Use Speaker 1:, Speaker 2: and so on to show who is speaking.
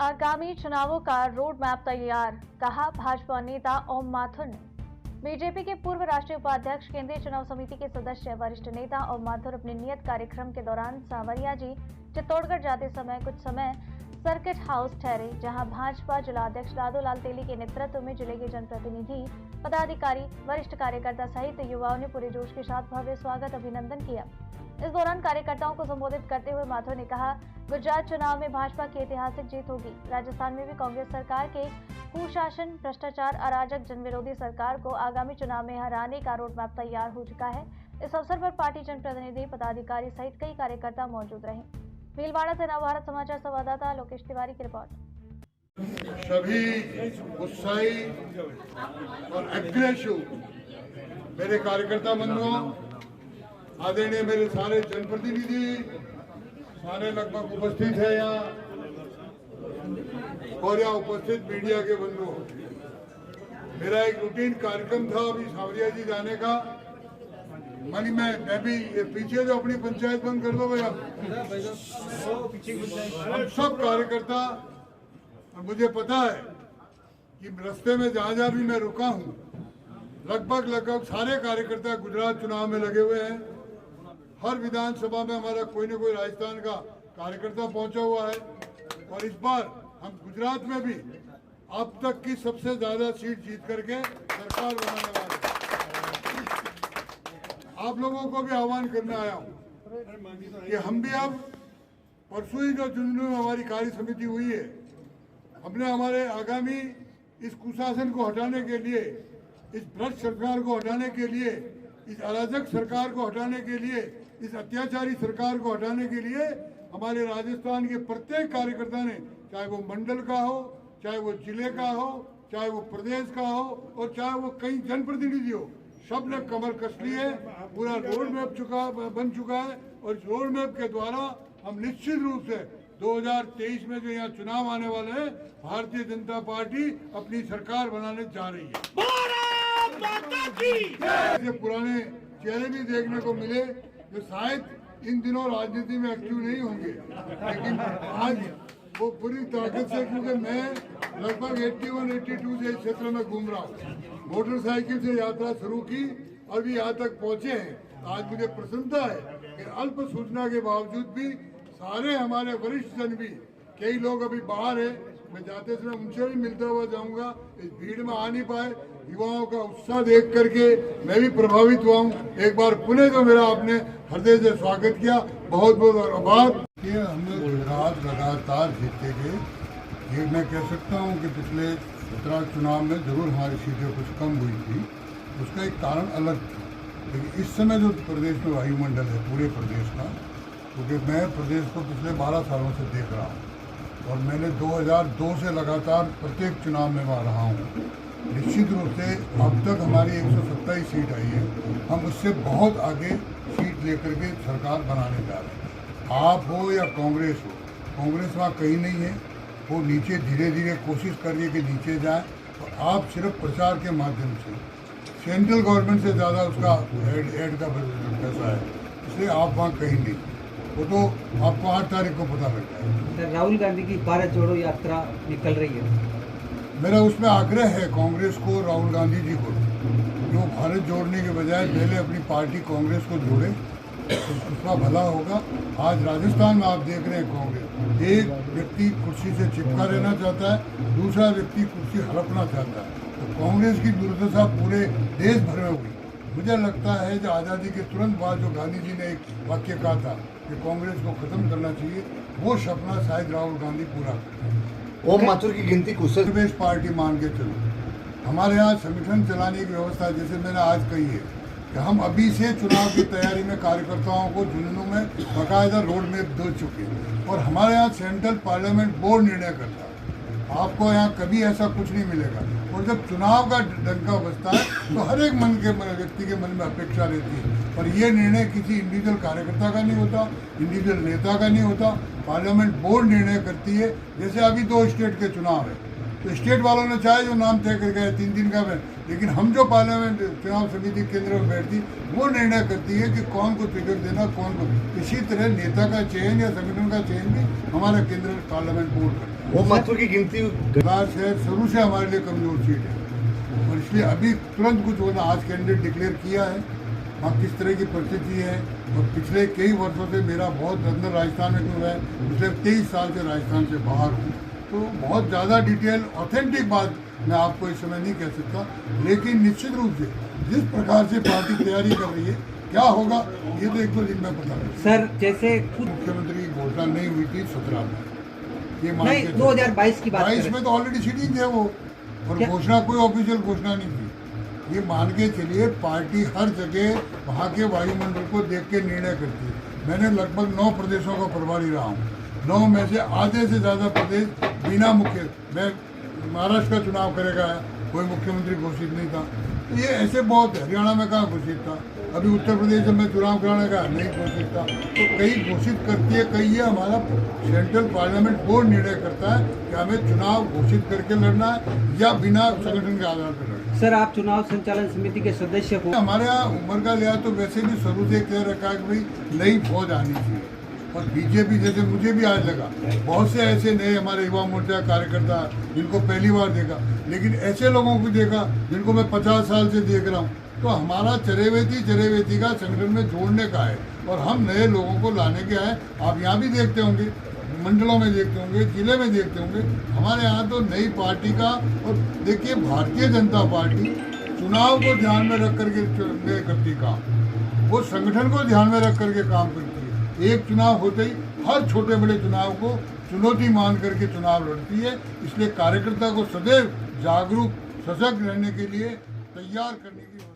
Speaker 1: आगामी चुनावों का रोड मैप तैयार, कहा भाजपा नेता ओम माथुर ने। बीजेपी के पूर्व राष्ट्रीय उपाध्यक्ष, केंद्रीय चुनाव समिति के सदस्य, वरिष्ठ नेता ओम माथुर अपने नियत कार्यक्रम के दौरान सांवरिया जी चित्तौड़गढ़ जाते समय कुछ समय सर्किट हाउस ठहरे, जहां भाजपा जिलाध्यक्ष दादूलाल तेली के नेतृत्व में जिले के जनप्रतिनिधि, पदाधिकारी, वरिष्ठ कार्यकर्ता सहित युवाओं ने पूरे जोश के साथ भव्य स्वागत अभिनंदन किया। इस दौरान कार्यकर्ताओं को संबोधित करते हुए माथुर ने कहा, गुजरात चुनाव में भाजपा की ऐतिहासिक जीत होगी। राजस्थान में भी कांग्रेस सरकार के कुशासन, भ्रष्टाचार, अराजक जनविरोधी सरकार को आगामी चुनाव में हराने का रोड मैप तैयार हो चुका है। इस अवसर पर पार्टी जनप्रतिनिधि, पदाधिकारी सहित कई कार्यकर्ता मौजूद रहे। भीलवाड़ा से नवभारत समाचार संवाददाता लोकेश तिवारी की रिपोर्ट।
Speaker 2: सभी उत्साही और एग्रेसिव मेरे कार्यकर्ता बंधुओं, आदरणीय मेरे सारे जनप्रतिनिधि, सारे लगभग उपस्थित है यहाँ, और यहाँ उपस्थित मीडिया के बंधुओं, मेरा एक रूटीन कार्यक्रम था अभी सांवरिया जी जाने का। मैं भी ये पीछे जो अपनी पंचायत बंद कर दो भैया, हम सब कार्यकर्ता, और मुझे पता है कि रास्ते में जहाँ जहाँ भी मैं रुका हूँ, लगभग सारे कार्यकर्ता गुजरात चुनाव में लगे हुए हैं। हर विधानसभा में हमारा कोई न कोई राजस्थान का कार्यकर्ता पहुंचा हुआ है, और इस बार हम गुजरात में भी अब तक की सबसे ज्यादा सीट जीत करके सरकार बनाने वाले हैं। आप लोगों को भी आह्वान करने आया हूं कि हम भी अब परसों ही जो चुनाव में हमारी कार्य समिति हुई है, हमने हमारे आगामी इस कुशासन को हटाने के लिए, इस भ्रष्ट सरकार को हटाने के लिए, इस अराजक सरकार को हटाने के लिए, इस अत्याचारी सरकार को हटाने के लिए हमारे राजस्थान के प्रत्येक कार्यकर्ता ने, चाहे वो मंडल का हो, चाहे वो जिले का हो, चाहे वो प्रदेश का हो, और चाहे वो कई जनप्रतिनिधि हो, सब ने कमर कस ली है। पूरा रोड मैप बन चुका है, और इस रोड मैप के द्वारा हम निश्चित रूप से 2023 में जो यहाँ चुनाव आने वाले हैं, भारतीय जनता पार्टी अपनी सरकार बनाने जा रही है। ऐसे पुराने चेहरे भी देखने को मिले जो शायद इन दिनों राजनीति में एक्टिव नहीं होंगे, लेकिन आज वो पूरी ताकत से, क्योंकि मैं लगभग 81-82 से इस क्षेत्र में घूम रहा हूँ, मोटरसाइकिल से यात्रा शुरू की और भी यहाँ तक पहुँचे हैं। आज मुझे प्रसन्नता है कि अल्प सूचना के बावजूद भी सारे हमारे वरिष्ठ जन भी, कई लोग अभी बाहर है, मैं जाते समय उनसे भी मिलता हुआ जाऊंगा, इस भीड़ में आ नहीं पाए। युवाओं का उत्साह देख करके मैं भी प्रभावित हुआ हूँ। एक बार पुनः जो मेरा आपने हृदय से स्वागत किया, बहुत बहुत आभार। हमने गुजरात लगातार जीते गए, ये मैं कह सकता हूँ कि पिछले 17 चुनाव में जरूर हमारी सीटें कुछ कम हुई थी, उसका एक कारण अलग था। लेकिन इस समय जो प्रदेश में वायुमंडल है पूरे प्रदेश का, क्योंकि मैं प्रदेश को पिछले 12 सालों से देख रहा हूँ, और मैंने 2002 से लगातार प्रत्येक चुनाव में वहाँ रहा हूँ। निश्चित रूप से अब तक हमारी 127 सीट आई है, हम उससे बहुत आगे सीट लेकर के सरकार बनाने जा रहे हैं। आप हो या कांग्रेस हो, कांग्रेस वहाँ कहीं नहीं है, वो नीचे धीरे धीरे कोशिश कर रही है कि नीचे जाए, तो आप सिर्फ प्रचार के माध्यम से, सेंट्रल गवर्नमेंट से ज़्यादा उसका एड का पैसा है, इसलिए आप वहाँ कहीं नहीं, वो तो आपको 8 तारीख को पता लग जाएगा।
Speaker 3: राहुल गांधी की भारत जोड़ो यात्रा निकल रही है,
Speaker 2: मेरा उसमें आग्रह है कांग्रेस को, राहुल गांधी जी को, कि वो भारत जोड़ने के बजाय पहले अपनी पार्टी कांग्रेस को जोड़े, तो उसका भला होगा। आज राजस्थान में आप देख रहे हैं कांग्रेस, एक व्यक्ति कुर्सी से चिपका रहना चाहता है, दूसरा व्यक्ति कुर्सी हड़पना चाहता है, तो कांग्रेस की दुर्दशा पूरे देश भर में हुई। मुझे लगता है जो आज़ादी के तुरंत बाद जो गांधी जी ने एक वाक्य कहा था कि कांग्रेस को खत्म करना चाहिए, वो सपना शायद राहुल गांधी पूरा करें।
Speaker 4: ओम माथुर की गिनती कुशल
Speaker 2: प्रदेश पार्टी मान के चलो, हमारे यहाँ संगठन चलाने की व्यवस्था, जैसे मैंने आज कही है कि हम अभी से चुनाव की तैयारी में कार्यकर्ताओं को झुंझुनू में बाकायदा रोड मैप दे चुके हैं, और हमारे यहाँ सेंट्रल पार्लियामेंट बोर्ड निर्णय करता है। आपको यहाँ कभी ऐसा कुछ नहीं मिलेगा, और जब चुनाव का डंका बजता है तो हर एक व्यक्ति के मन में अपेक्षा रहती है, और ये निर्णय किसी इंडिविजुअल कार्यकर्ता का नहीं होता, इंडिविजुअल नेता का नहीं होता, पार्लियामेंट बोर्ड निर्णय करती है। जैसे अभी 2 स्टेट के चुनाव है, तो स्टेट वालों ने चाहे जो नाम तय कर गए 3 दिन का में, लेकिन हम जो पार्लियामेंट चुनाव समिति केंद्र में बैठती वो निर्णय करती है कि कौन को टिकट देना, कौन को। इसी तरह नेता का चयन या संगठन का चयन भी हमारा केंद्र पार्लियामेंट बोर्ड करता है।
Speaker 4: ओम माथुर की गिनती
Speaker 2: गलास है शुरू से हमारे लिए कमजोर सीट है और इसलिए अभी तुरंत कुछ होना, आज कैंडिडेट डिक्लेयर किया है। वहाँ किस तरह की परिस्थिति है और पिछले कई वर्षों से मेरा बहुत अंदर राजस्थान में क्यों है, पिछले 23 साल से राजस्थान से बाहर हूँ, तो बहुत ज़्यादा डिटेल ऑथेंटिक बात मैं आपको इस समय नहीं कह सकता। लेकिन निश्चित रूप से जिस प्रकार से पार्टी तैयारी कर रही है, क्या होगा ये तो 1-2 दिन में पता लगेगा।
Speaker 3: सर जैसे
Speaker 2: मुख्यमंत्री की घोषणा नहीं हुई थी 17 में, ये मान
Speaker 3: नहीं
Speaker 2: के
Speaker 3: 2022 की बात
Speaker 2: 22 में तो ऑलरेडी सीटिंग थे वो, और घोषणा कोई ऑफिशियल घोषणा नहीं थी। ये मान के चलिए पार्टी हर जगह वहाँ के वायुमंडल को देख के निर्णय करती है। मैंने लगभग 9 प्रदेशों का प्रभारी रहा हूँ, 9 में से आधे से ज़्यादा प्रदेश बिना मुख्य, मैं महाराष्ट्र का चुनाव करेगा कोई मुख्यमंत्री घोषित नहीं था, तो ये ऐसे बहुत है। हरियाणा में कहाँ घोषित था, अभी उत्तर प्रदेश में चुनाव कराने का नहीं घोषित था, तो कई घोषित करती है, कई ये हमारा सेंट्रल पार्लियामेंट बोर्ड निर्णय करता है कि हमें चुनाव घोषित करके लड़ना है या बिना संगठन के आधार पर लड़ना है।
Speaker 3: सर आप चुनाव संचालन समिति के सदस्य हो,
Speaker 2: हमारे यहाँ उम्र का लिया तो वैसे भी शुरू से कह रखा है कि भाई नई फौज आनी चाहिए, और बीजेपी जैसे मुझे भी आज लगा बहुत से ऐसे नए हमारे युवा मोर्चा कार्यकर्ता जिनको पहली बार देखा, लेकिन ऐसे लोगों को देखा जिनको मैं 50 साल से देख रहा हूँ। तो हमारा चरेवेती का संगठन में जोड़ने का है और हम नए लोगों को लाने के आए। आप यहाँ भी देखते होंगे, मंडलों में देखते होंगे, जिले में देखते होंगे, हमारे यहाँ तो नई पार्टी का। और देखिए भारतीय जनता पार्टी चुनाव को ध्यान में रख करके करती काम, वो संगठन को ध्यान में रख करके काम करती है। एक चुनाव होते ही हर छोटे बड़े चुनाव को चुनौती मान करके चुनाव लड़ती है। इसलिए कार्यकर्ता को सदैव जागरूक सजग रहने के लिए तैयार करने की